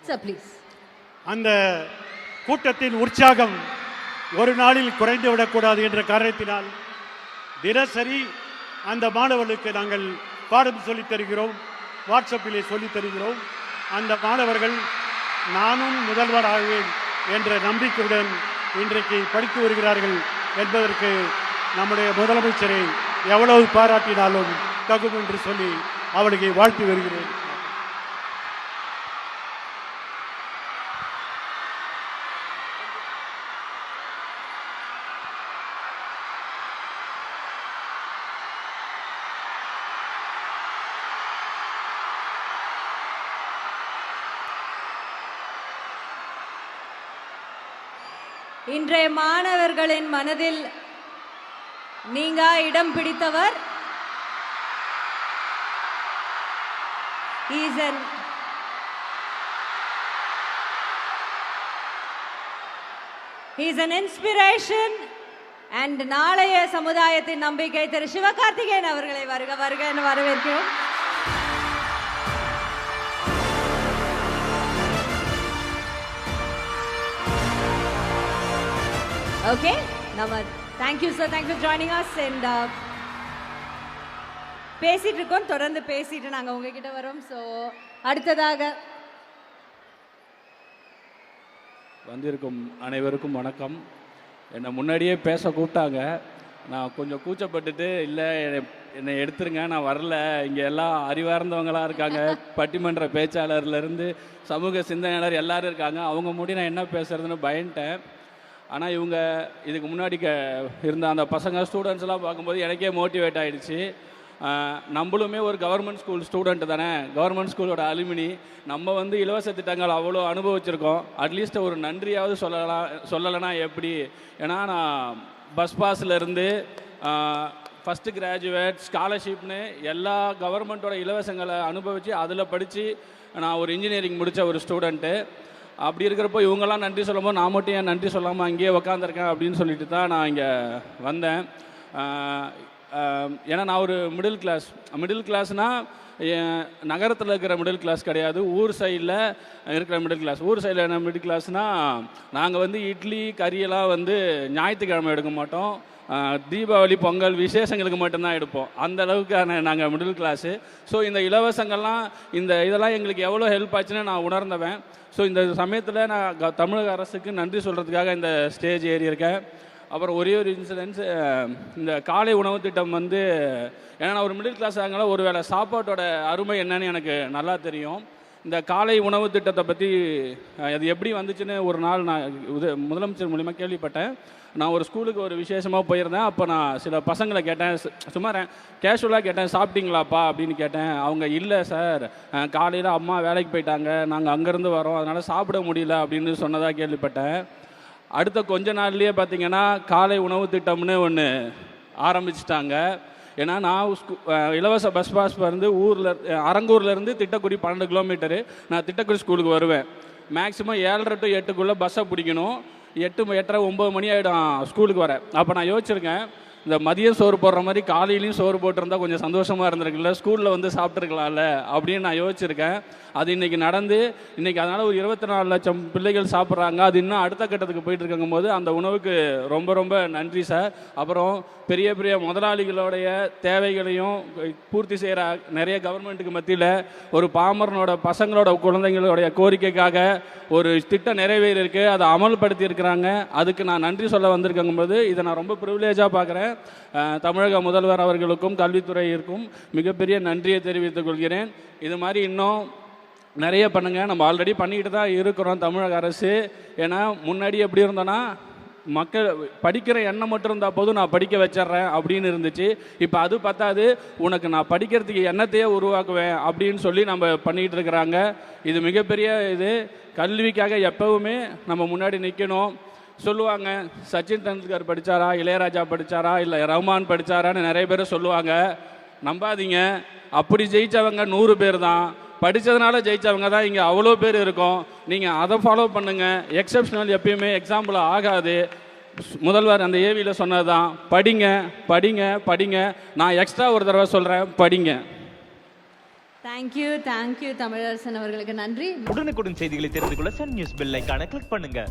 Sir, please. அந்த கூட்டத்தின் உற்சாகம் ஒரு நாளில் குறைந்து விடக்கூடாது என்ற காரணத்தினால் தினசரி அந்த மாணவர்களுக்கு நாங்கள் பாடம் சொல்லித் தருகிறோம், வாட்ஸ்அப்பிலே சொல்லித் தருகிறோம். அந்த மாணவர்கள் நானும் முதல்வர் ஆவேன் என்ற நம்பிக்கையுடன் இன்றைக்கு படித்து வருகிறார்கள் என்பதற்கு நம்முடைய முதலமைச்சரை எவ்வளவு பாராட்டினாலும் தகும் என்று சொல்லி அவளுக்கு வாழ்த்து வருகிறேன். இன்றைய மாணவர்களின் மனதில் நீங்க இடம் பிடித்தவர் he is an inspiration and நாளைய சமுதாயத்தின் நம்பிக்கை திரு சிவகார்த்திகேயன் அவர்களை வருக வருக என வரவேற்கிறோம். Okay, Namad. Thank you, sir. Thank you for joining us. And பேசிட்டு இருக்கோம், தொடர்ந்து பேசிட்டு நாங்க உங்ககிட்ட வரோம். ஸோ அடுத்ததாக வந்திருக்கும் அனைவருக்கும் வணக்கம். என்னை முன்னாடியே பேச கூப்பிட்டாங்க. நான் கொஞ்சம் கூச்சப்பட்டுட்டு இல்லை என்னை எடுத்துருங்க, நான் வரல, இங்கே எல்லாம் அறிவார்ந்தவங்களாக இருக்காங்க, பட்டிமன்ற பேச்சாளர்லேருந்து சமூக சிந்தனையாளர் எல்லோரும் இருக்காங்க, அவங்க முடி நான் என்ன பேசுறதுன்னு பயந்துட்டேன். ஆனால் இவங்க இதுக்கு முன்னாடி இருந்த அந்த பசங்க ஸ்டூடெண்ட்ஸ்லாம் பார்க்கும்போது எனக்கே மோட்டிவேட் ஆகிடுச்சு. நம்மளுமே ஒரு கவர்மெண்ட் ஸ்கூல் ஸ்டூடெண்ட் தானே, கவர்மெண்ட் ஸ்கூலோட அலுமினி, நம்ம வந்து இலவச திட்டங்கள் அவ்வளோ அனுபவிச்சிருக்கோம். அட்லீஸ்ட் ஒரு நன்றியாவது சொல்லலைன்னா எப்படி? ஏன்னா நான் பஸ் பாஸ்லேருந்து ஃபஸ்ட்டு கிராஜுவேட் ஸ்காலர்ஷிப்னு எல்லா கவர்மெண்ட்டோட இலவசங்களை அனுபவித்து அதில் படித்து நான் ஒரு இன்ஜினியரிங் முடித்த ஒரு ஸ்டூடெண்ட்டு. அப்படி இருக்கிறப்போ இவங்கெல்லாம் நன்றி சொல்லும்போது நான் மட்டும் ஏன் நன்றி சொல்லாமல் அங்கேயே உக்காந்துருக்கேன் அப்படின்னு சொல்லிட்டு தான் நான் இங்கே வந்தேன். ஏன்னா நான் ஒரு மிடில் கிளாஸ்னால் நகரத்தில் இருக்கிற மிடில் கிளாஸ் கிடையாது, ஊர் சைடில் இருக்கிற மிடில் கிளாஸ். ஊர் சைடில் என்ன மிடில் கிளாஸ்னால் நாங்கள் வந்து இட்லி கறியெல்லாம் வந்து ஞாயிற்றுக்கிழமை எடுக்க மாட்டோம், தீபாவளி பொங்கல் விசேஷங்களுக்கு மட்டும்தான் எடுப்போம். அந்த அளவுக்கான நாங்கள் மிடில் கிளாஸு. ஸோ இந்த இலவசங்கள்லாம் இதெல்லாம் எங்களுக்கு எவ்வளோ ஹெல்ப் ஆச்சுன்னு நான் உணர்ந்தவன். ஸோ இந்த சமயத்தில் நான் தமிழக அரசுக்கு நன்றி சொல்கிறதுக்காக இந்த ஸ்டேஜ் ஏறி இருக்கேன். அப்புறம் ஒரே ஒரு இன்சிடென்ட்ஸ், இந்த காலை உணவு திட்டம் வந்து ஏன்னா நான் ஒரு மிடில் கிளாஸ் ஆகனால ஒரு வேளை சாப்பாட்டோட அருமை என்னன்னு எனக்கு நல்லா தெரியும். இந்த காலை உணவு திட்டத்தை பற்றி அது எப்படி வந்துச்சுன்னு ஒரு நாள் நான் முதலமைச்சர் மூலிமா கேள்விப்பட்டேன். நான் ஒரு ஸ்கூலுக்கு ஒரு விசேஷமாக போயிருந்தேன். அப்போ நான் சில பசங்களை கேட்டேன், சும்மா கேஷுவலாக கேட்டேன், சாப்பிட்டீங்களாப்பா அப்படின்னு கேட்டேன். அவங்க இல்லை சார், காலையில் அம்மா வேலைக்கு போயிட்டாங்க, நாங்கள் அங்கேருந்து வரோம், அதனால் சாப்பிட முடியல அப்படின்னு சொன்னதாக கேள்விப்பட்டேன். அடுத்த கொஞ்ச நாள்லேயே பார்த்திங்கன்னா காலை உணவு திட்டம்னு ஒன்று ஆரம்பிச்சிட்டாங்க. ஏன்னா நான் இலவச பஸ் பாஸ் வந்து அரங்கூர்லேருந்து திட்டக்குடி 12 கிலோமீட்டரு, நான் திட்டக்குடி ஸ்கூலுக்கு வருவேன். மேக்ஸிமம் 7:30 to 8 பஸ்ஸை பிடிக்கணும். 8, 8:30, 9 மணி ஆகிடும் ஸ்கூலுக்கு வர. அப்போ நான் யோசிச்சிருக்கேன், இந்த மதியம் சோறு போடுற மாதிரி காலையிலையும் சோறு போட்டிருந்தா கொஞ்சம் சந்தோஷமாக இருந்திருக்குல்ல, ஸ்கூலில் வந்து சாப்பிட்ருக்கலாம்ல அப்படின்னு நான் யோசிச்சிருக்கேன். அது இன்றைக்கி நடந்து இன்றைக்கி அதனால் ஒரு 24 லட்சம் பிள்ளைகள் சாப்பிட்றாங்க. அது இன்னும் அடுத்த கட்டத்துக்கு போயிட்டு இருக்கும்போது போது அந்த உணவுக்கு ரொம்ப ரொம்ப நன்றி சார். அப்புறம் பெரிய பெரிய முதலாளிகளுடைய தேவைகளையும் பூர்த்தி செய்கிற நிறைய கவர்மெண்ட்டுக்கு மத்தியில் ஒரு பாமரனோட பசங்களோட குழந்தைங்களுடைய கோரிக்கைக்காக ஒரு திட்டம் நிறைவேறியிருக்கு, அதை அமல்படுத்தி இருக்கிறாங்க. அதுக்கு நான் நன்றி சொல்ல வந்திருக்கும் போது இதை நான் ரொம்ப ப்ரிவிலேஜாக பார்க்குறேன். தமிழக முதல்வர் அவர்களுக்கும் கல்வித்துறையிற்கும் மிகப்பெரிய நன்றியை தெரிவித்துக் கொள்கிறேன். இது மாதிரி இன்னும் நிறைய பண்ணுங்கள். நம்ம ஆல்ரெடி பண்ணிக்கிட்டு தான் இருக்கிறோம் தமிழக அரசு. ஏன்னா முன்னாடி எப்படி இருந்தோன்னா மக்கள் படிக்கிற எண்ணம் மட்டும் இருந்தால் போதும், நான் படிக்க வச்சிட்றேன் அப்படின்னு இருந்துச்சு. இப்போ அது பத்தாது, உனக்கு நான் படிக்கிறதுக்கு எண்ணத்தையே உருவாக்குவேன் அப்படின்னு சொல்லி நம்ம பண்ணிக்கிட்டு இருக்கிறாங்க. இது மிகப்பெரிய இது. கல்விக்காக எப்பவுமே நம்ம முன்னாடி நிற்கணும். சொல்லுவாங்க சச்சின் டெண்டுல்கர் படித்தாரா, இளையராஜா படித்தாரா, இல்லை ரஹ்மான் படித்தாரான்னு நிறைய பேர் சொல்லுவாங்க. நம்பாதீங்க, அப்படி ஜெயித்தவங்க 100 பேர் தான். படித்ததுனால ஜெயித்தவங்க தான் இங்கே அவ்வளோ பேர் இருக்கும். நீங்கள் அதை ஃபாலோ பண்ணுங்கள். எக்ஸப்ஷனல் எப்பயுமே எக்ஸாம்பிள் ஆகாது. முதல்வர் அந்த ஏவியில் சொன்னது தான், படிங்க படிங்க படிங்க. நான் எக்ஸ்ட்ரா ஒரு தடவை சொல்கிறேன், படிங்க. தேங்க்யூ தமிழரசன் அவர்களுக்கு நன்றி. உடனுக்குடன் செய்திகளை தெரிந்து கொள்ள சன் நியூஸ் பெல் ஐகானை கிளிக் பண்ணுங்க.